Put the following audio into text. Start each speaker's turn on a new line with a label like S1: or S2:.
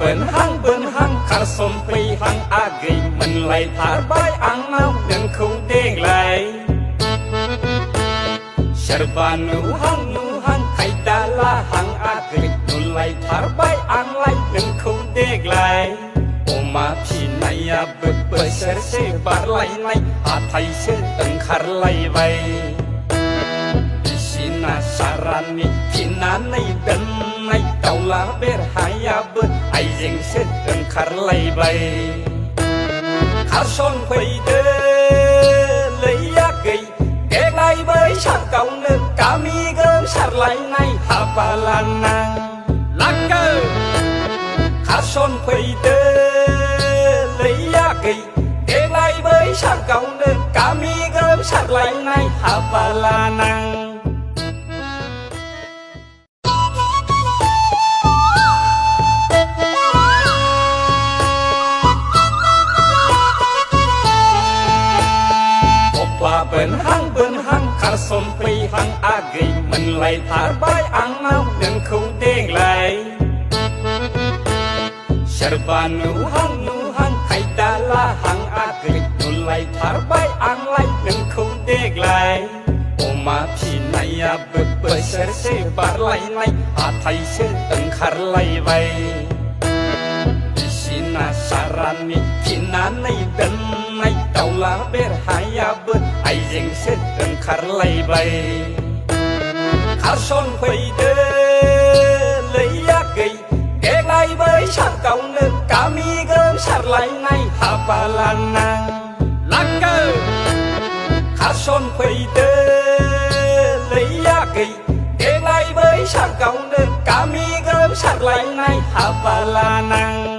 S1: bên hăng khar som pi hăng agi mình lại thả bay ăn nâu đừng không đen lại Sherbanu hang khai đa la hang agi mình lại thả bay ăn lại đừng không đen lại Oma phi này à bực bực se bar lại này à thay se từng khar lại vậy Sina sarani kina này đần này tàu lá berhaya ber ai deng se từng khar lại vậy khar son quay đê lấy ya gầy kẹt lại với sang cầu nước kami gom sar lại này hapalana laka khar son quay đê lấy ya gầy kẹt lại với sang cầu nước kami gom sar lại này hapalana bên hăng khar som pi hăng agi mình lại thả bay ăn nâu đừng không đen lại Sherbanu hang khai đa la hang agi mình lại thả bay ăn lại đừng không đen lại Oma phi này à bực bực se bar lại này à thay se từng khar lại vậy Sina sarani kina này đần này tàu lá berhaya ber ai deng se từng khar lại vậy khar son quay đê lấy ya gầy kẹt lại với sang cầu nước kami gom sar lại này hapalana laka khar son quay đê lấy ya gầy kẹt lại với sang cầu nước kami gom sar lại này hapalana